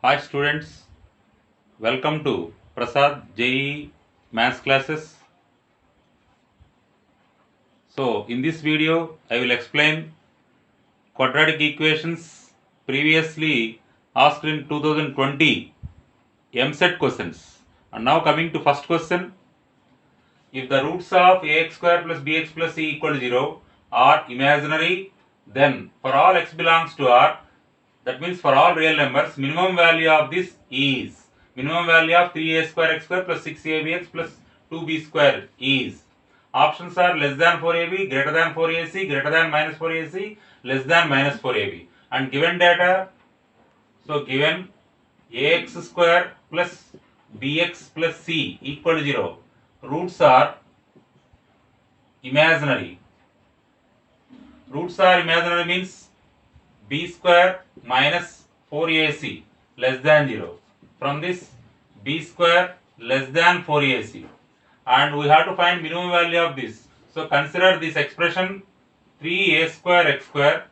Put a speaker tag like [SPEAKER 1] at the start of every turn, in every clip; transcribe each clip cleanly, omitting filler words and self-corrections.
[SPEAKER 1] Hi students, welcome to Prasad JEE Maths classes. So in this video I will explain quadratic equations previously asked in 2020 MSET questions. And now coming to first question, if the roots of ax square plus bx plus c equal to 0 are imaginary, then for all x belongs to R, that means for all real numbers, minimum value of this is minimum value of 3a square x square plus 6abx plus 2b square is. Options are less than 4ab, greater than 4ac, greater than minus 4ac, less than minus 4ab. And given data, so given ax square plus bx plus c equal to 0, roots are imaginary. Roots are imaginary means b square minus 4ac less than 0. From this, b square less than 4ac, and we have to find minimum value of this. So consider this expression 3a square x square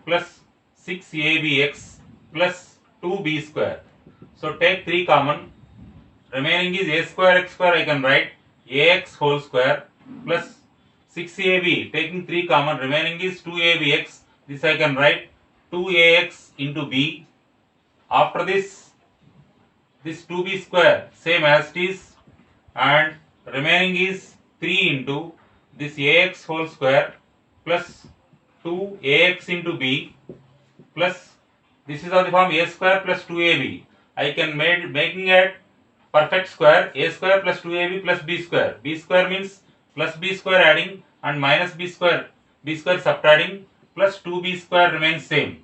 [SPEAKER 1] plus 6abx plus 2b square. So take 3 common, remaining is a square x square. I can write ax whole square plus 6ab, taking 3 common, remaining is 2abx. This I can write 2ax into b. After this 2b square same as it is, and remaining is 3 into this ax whole square plus 2ax into b plus this is of the form a square plus 2ab. I can making it perfect square, a square plus 2ab plus b square. B square means plus b square adding and minus b square subtracting, plus 2b square remains same.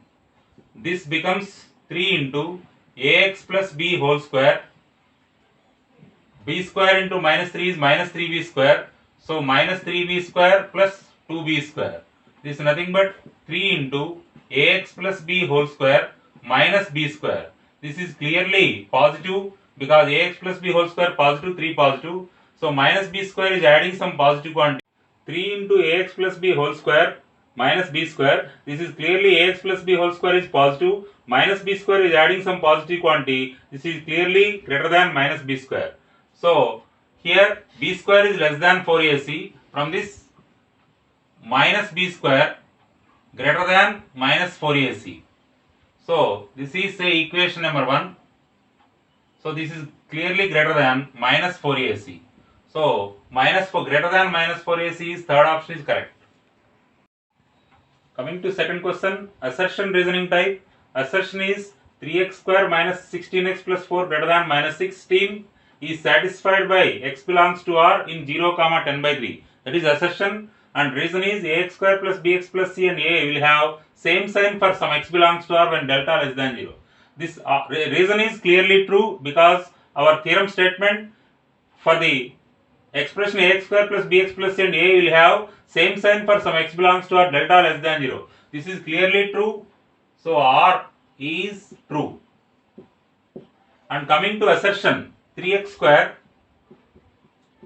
[SPEAKER 1] This becomes 3 into ax plus b whole square. B square into minus 3 is minus 3b square. So minus 3b square plus 2b square. This is nothing but 3 into ax plus b whole square minus b square. This is clearly positive because ax plus b whole square positive, 3 positive. So minus b square is adding some positive quantity. 3 into ax plus b whole square minus b square. This is clearly ax plus b whole square is positive. Minus b square is adding some positive quantity. This is clearly greater than minus b square. So here b square is less than 4ac. From this, minus b square greater than minus 4ac. So this is say equation number 1. So this is clearly greater than minus 4ac. So minus 4 greater than minus 4ac is third option is correct. Coming to second question, assertion reasoning type. Assertion is 3x square minus 16x plus 4 greater than minus 16 is satisfied by x belongs to R in 0, 10 by 3. That is assertion, and reason is ax square plus bx plus c and a will have same sign for some x belongs to R when delta less than 0. This reason is clearly true because our theorem statement for the expression ax square plus bx plus c and a will have same sign for some x belongs to R delta less than 0. This is clearly true. So R is true. And coming to assertion 3x square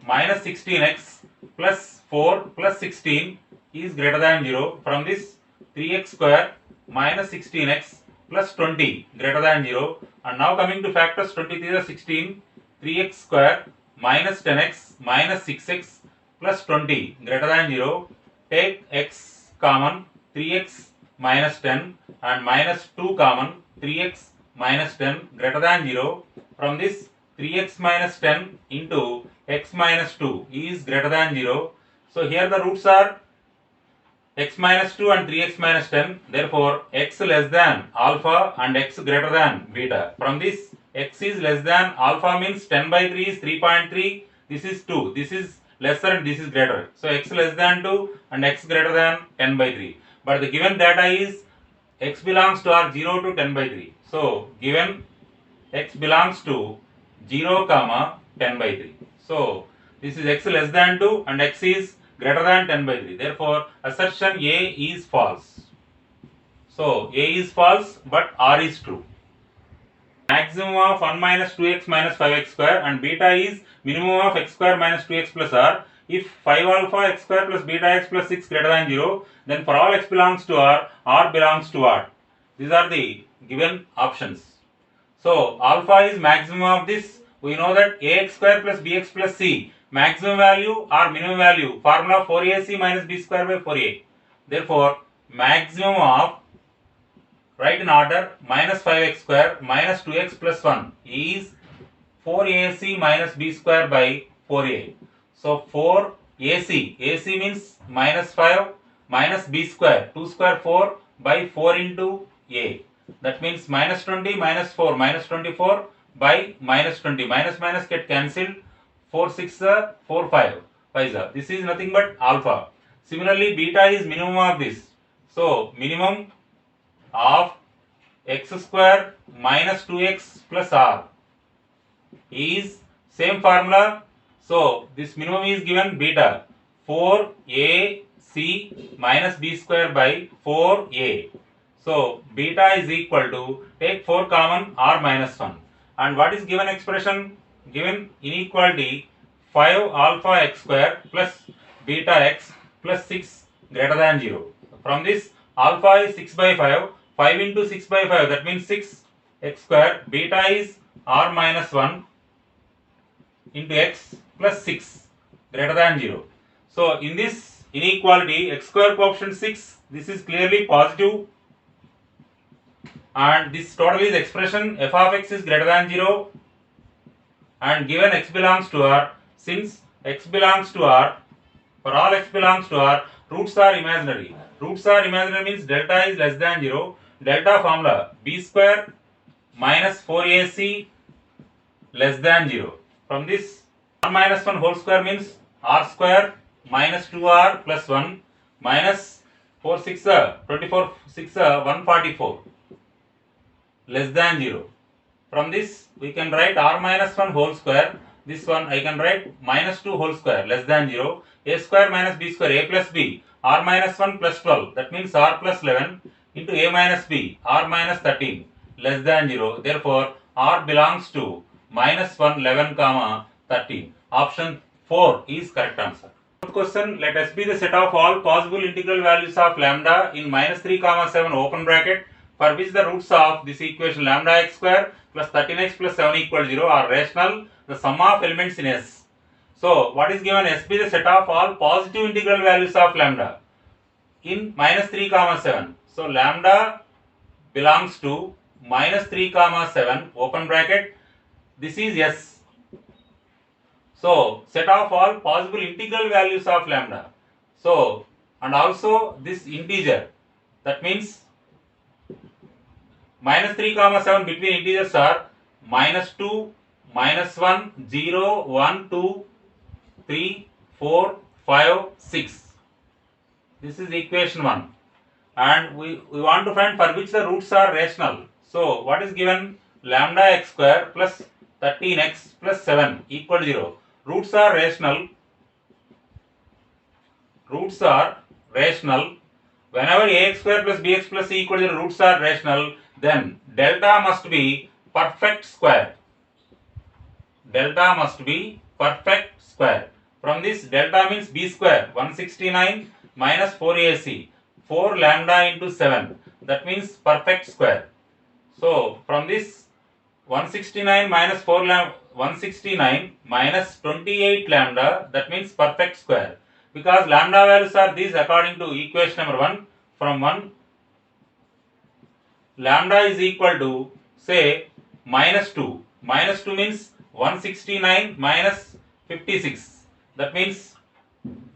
[SPEAKER 1] minus 16x plus 4 plus 16 is greater than 0. From this 3x square minus 16x plus 20 greater than 0. And now coming to factors 23 is 16, 3x square minus 10x minus 6x plus 20 greater than 0. Take x common, 3x minus 10 and minus 2 common, 3x minus 10 greater than 0. From this 3x minus 10 into x minus 2 is greater than 0. So here the roots are x minus 2 and 3x minus 10. Therefore x less than alpha and x greater than beta. From this x is less than alpha means 10 by 3 is 3.3. This is 2. This is lesser and this is greater. So x less than 2 and x greater than 10 by 3. But the given data is x belongs to R 0 to 10 by 3. So given x belongs to 0, 10 by 3. So this is x less than 2 and x is greater than 10 by 3. Therefore assertion A is false. So A is false but R is true. Maximum of 1 minus 2x minus 5x square and beta is minimum of x square minus 2x plus R. If 5 alpha x square plus beta x plus 6 greater than 0, then for all x belongs to R, R belongs to R. These are the given options. So alpha is maximum of this. We know that ax square plus bx plus c, maximum value or minimum value, formula 4ac minus b square by 4a. Therefore, maximum of, write in order, minus 5x square minus 2x plus 1 is 4ac minus b square by 4a. So 4ac, ac means minus 5 minus b square, 2 square 4 by 4 into a. That means minus 20 minus 4 minus 24 by minus 20. Minus minus get cancelled. 4 6 4 5. This is nothing but alpha. Similarly, beta is minimum of this. So minimum of x square minus 2x plus r is same formula. So this minimum is given beta 4ac minus b square by 4a. So beta is equal to, take 4 common, r minus 1. And what is given expression? Given inequality 5 alpha x square plus beta x plus 6 greater than 0. From this, alpha is 6 by 5. 5 into 6 by 5, that means 6 x square. Beta is r minus 1 into x plus 6 greater than 0. So in this inequality, x square coefficient 6, this is clearly positive, and this total is expression f of x is greater than 0, and given x belongs to r, since x belongs to r, for all x belongs to r, roots are imaginary. Roots are imaginary means delta is less than 0. Delta formula b square minus 4ac less than 0. From this, r minus 1 whole square means r square minus 2r plus 1 minus 4 6 24 6 144 less than 0. From this, we can write r minus 1 whole square. This one I can write minus 2 whole square less than 0. A square minus b square, a plus b, r minus 1 plus 12, that means r plus 11 into a minus b, r minus 13 less than 0. Therefore, r belongs to minus 1, 11, comma 13. Option 4 is correct answer. Fourth question, let S be the set of all possible integral values of lambda in minus 3, comma 7 open bracket, for which the roots of this equation lambda x square plus 13x plus 7 equal 0 are rational, the sum of elements in S. So what is given? S be the set of all positive integral values of lambda in minus 3, comma 7. So lambda belongs to minus 3, comma 7 open bracket. This is S. So set of all possible integral values of lambda. So, and also this integer, that means minus 3, comma 7 between integers are minus 2, minus 1, 0, 1, 2, 3, 4, 5, 6. This is equation 1. And we want to find for which the roots are rational. So what is given? Lambda x square plus 13x plus 7 equal 0. Roots are rational. Roots are rational. Whenever ax square plus bx plus c equal 0, roots are rational, then delta must be perfect square. Delta must be perfect square. From this, delta means b square, 169 minus 4ac, 4 lambda into 7, that means perfect square. So from this, 169 minus 169 minus 28 lambda, that means perfect square. Because lambda values are these according to equation number 1. From 1, lambda is equal to, say, minus 2. Minus 2 means 169 minus 56. That means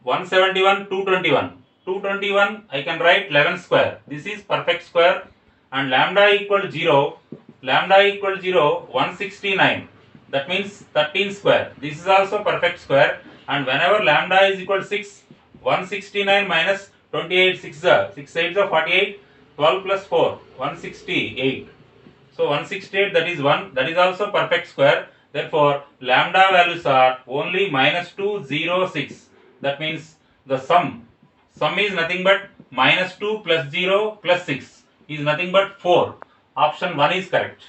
[SPEAKER 1] 171, 221. 221 I can write 11 square. This is perfect square. And lambda equal 0. Lambda equal 0, 169. That means 13 square. This is also perfect square. And whenever lambda is equal to 6, 169 minus 28, 6 8 are 48, 12 plus 4, 168. So 168, that is 1, that is also perfect square. Therefore, lambda values are only minus 206. That means the sum is nothing but minus 2 plus 0 plus 6 is nothing but 4. Option 1 is correct.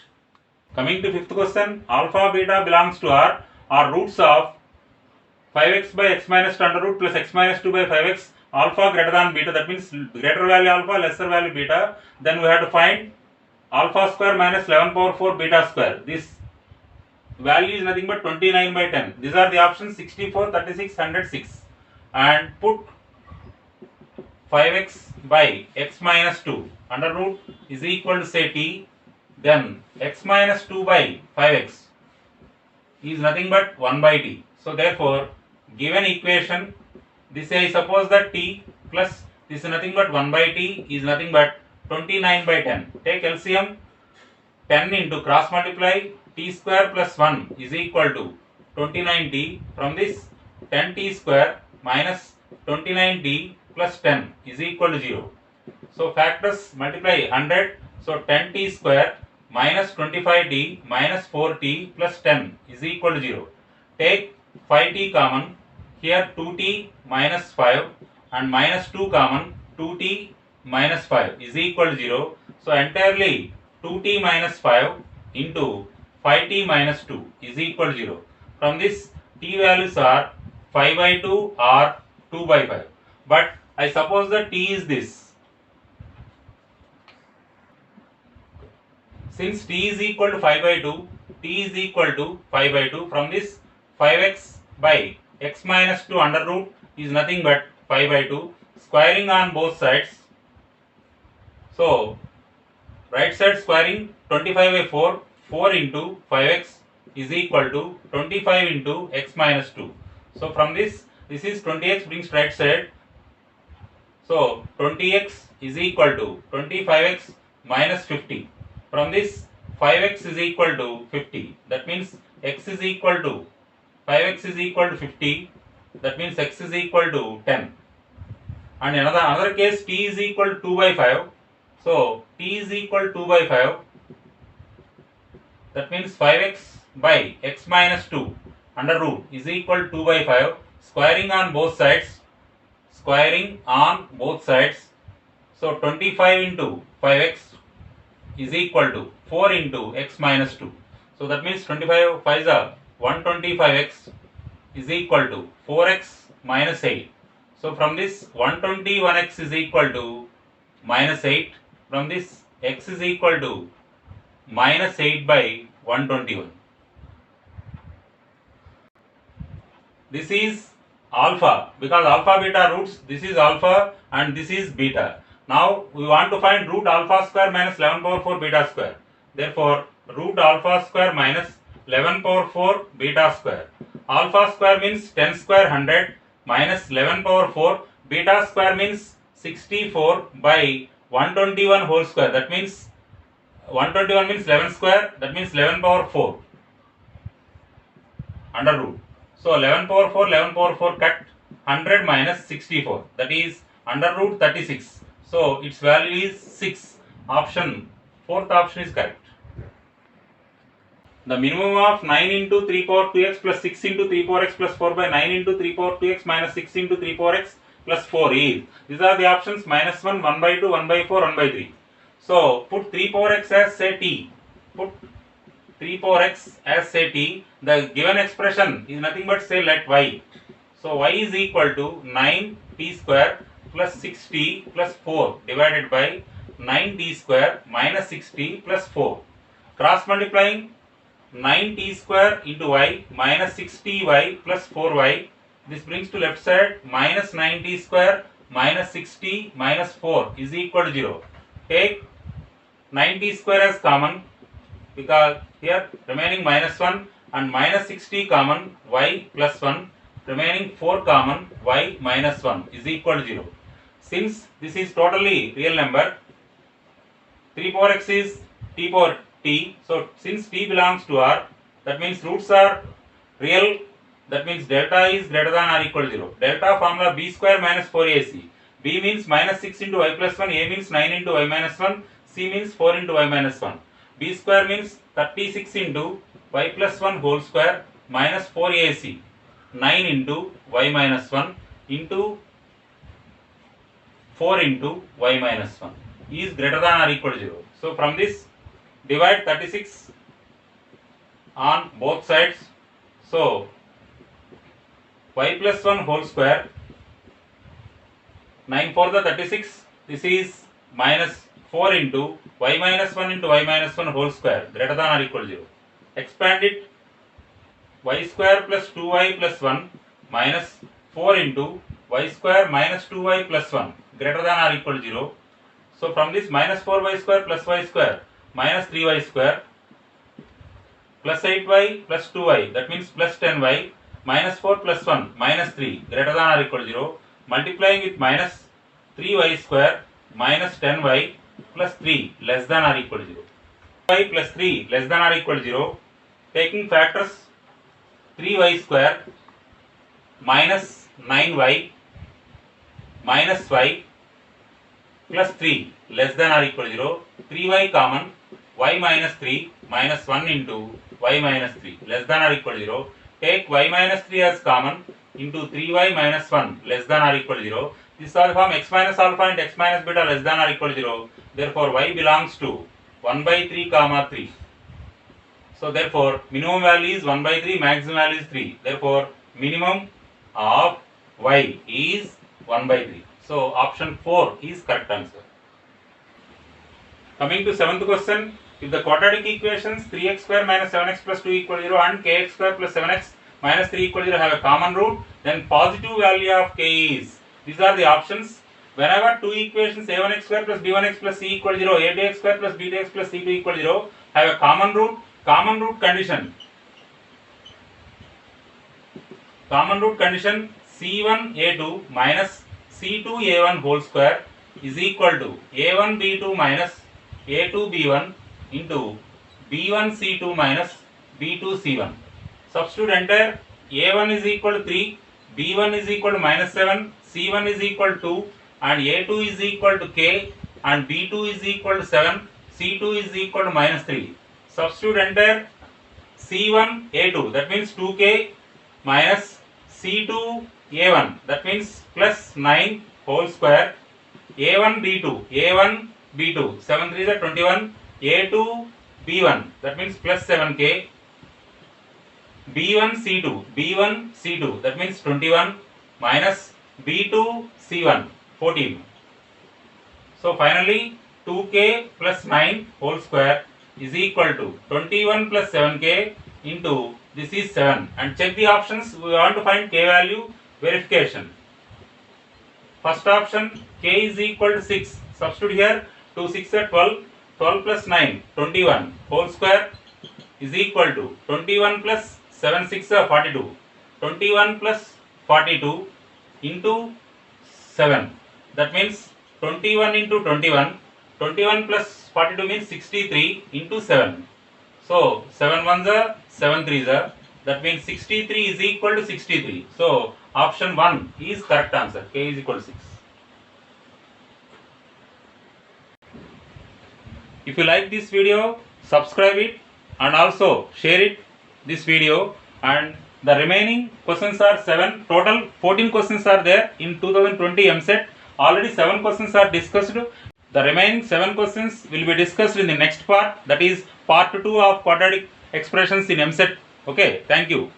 [SPEAKER 1] Coming to fifth question, alpha beta belongs to R are roots of 5x by x minus under root plus x minus 2 by 5x, alpha greater than beta, that means greater value alpha, lesser value beta. Then we have to find alpha square minus 11 power 4 beta square. This value is nothing but 29 by 10. These are the options 64, 36, 106. And put 5x by x minus 2 under root is equal to say t. Then x minus 2 by 5x is nothing but 1 by t. So therefore, given equation, this I suppose that t plus this is nothing but 1 by t is nothing but 29 by 10. Take LCM, 10 into cross multiply t square plus 1 is equal to 29t. From this 10t square minus 29t plus 10 is equal to 0. So factors multiply 100. So 10t square minus 25t minus 4t plus 10 is equal to 0. Take 5t common. Here 2t minus 5 and minus 2 common. 2t minus 5 is equal to 0. So entirely 2t minus 5 into 5t minus 2 is equal to 0. From this t values are 5 by 2 or 2 by 5. But I suppose that t is this. Since t is equal to 5 by 2, t is equal to 5 by 2. From this 5x by x minus 2 under root is nothing but 5 by 2. Squaring on both sides. So right side squaring 25 by 4. 4 into 5x is equal to 25 into x minus 2. So from this is 20x brings right side. So 20x is equal to 25x minus 50. From this 5x is equal to 50. That means x is equal to 5x is equal to 50. That means x is equal to 10. And another case t is equal to 2 by 5. So t is equal to 2 by 5. That means 5x by x minus 2 under root is equal to 2 by 5. Squaring on both sides. Squaring on both sides. So 25 into 5x is equal to 4 into x minus 2. So that means 25 5 is 125x is equal to 4x minus 8. So from this 121x is equal to minus 8. From this x is equal to minus 8 by 121. This is alpha because alpha beta roots. This is alpha and this is beta. Now we want to find root alpha square minus 11 power 4 beta square. Therefore, root alpha square minus 11 power 4 beta square. Alpha square means 10 square 100 minus 11 power 4. Beta square means 64 by 121 whole square. That means 121 means 11 square. That means 11 power 4 under root. So 11 power 4 cut 100 minus 64. That is under root 36. So its value is 6. Option, fourth option is correct. The minimum of 9 into 3 power 2x plus 6 into 3 power x plus 4 by 9 into 3 power 2x minus 6 into 3 power x plus 4 is. These are the options minus 1, 1 by 2, 1 by 4, 1 by 3. So put 3 power x as say t. Put 3 power x as say t. The given expression is nothing but say let y. So y is equal to 9t square plus 6t plus 4 divided by 9t square minus 6t plus 4. Cross multiplying 9t square into y minus 6ty plus 4y. This brings to left side minus 9t square minus 6t minus 4 is equal to 0. Take 9t square as common because here remaining minus 1 and minus 6t common y plus 1 remaining 4 common y minus 1 is equal to 0. Since this is totally real number, 3 power x is t power t. So since t belongs to R, that means roots are real. That means delta is greater than or equal to 0. Delta formula b square minus 4ac. B means minus 6 into y plus 1. A means 9 into y minus 1. C means 4 into y minus 1. B square means 36 into y plus 1 whole square minus 4ac. 9 into y minus 1 into 4 into y minus 1 is greater than or equal to 0. So from this divide 36 on both sides. So y plus 1 whole square, 9 for the 36, this is minus 4 into y minus 1 into y minus 1 whole square greater than or equal to 0. Expand it, y square plus 2y plus 1 minus 4 into y square minus 2y plus 1 greater than or equal to 0. So from this minus 4y square plus y square minus 3y square plus 8y plus 2y, that means plus 10y, minus 4 plus 1 minus 3 greater than or equal to 0, multiplying with minus 3y square minus 10y plus 3 less than or equal to 0. y plus 3 less than or equal to 0, taking factors 3y square minus 9y minus y plus 3 less than or equal to 0, 3y common, y minus 3 minus 1 into y minus 3 less than or equal to 0, take y minus 3 as common into 3y minus 1 less than or equal to 0. This is form x minus alpha and x minus beta less than or equal to 0. Therefore y belongs to 1 by 3 comma 3. So therefore minimum value is 1 by 3, maximum value is 3. Therefore minimum of y is 1 by 3. So option 4 is correct answer. Coming to 7th question, if the quadratic equations 3x square minus 7x plus 2 equal to 0 and kx square plus 7x minus 3 equal to 0 have a common root, then positive value of k is, these are the options. Whenever two equations a1x square plus b1x plus c equal to 0, a2x square plus b2x plus c2 equal to 0 have a common root condition. Common root condition c1a2 minus c2a1 whole square is equal to a1b2 minus a2b1 into b1c2 minus b2c1. Substitute entire a1 is equal to 3, b1 is equal to minus 7, c1 is equal to 2 and a2 is equal to k and b2 is equal to 7, c2 is equal to minus 3. Substitute entire c1 a2, that means 2k minus c2 a1, that means plus 9 whole square, a1 b2, 7 3 is 21, a2 b1, that means plus 7k, b1 c2, that means 21 minus b2 c1 14. So finally 2k plus 9 whole square is equal to 21 plus 7k into this is 7, and check the options. We want to find k value, verification. First option k is equal to 6, substitute here, 2 6 are 12, 12 plus 9 21 whole square is equal to 21 plus 7 6 are 42, 21 plus 42 into 7, that means 21 into 21, 21 plus 42 means 63 into 7. So 7 1s are 7 3s are, that means 63 is equal to 63. So option 1 is correct answer, k is equal to 6. If you like this video, subscribe it and also share it, this video, and the remaining questions are 7. Total 14 questions are there in 2020 MSET. Already 7 questions are discussed. The remaining 7 questions will be discussed in the next part, that is part 2 of quadratic expressions in MSET. Okay, thank you.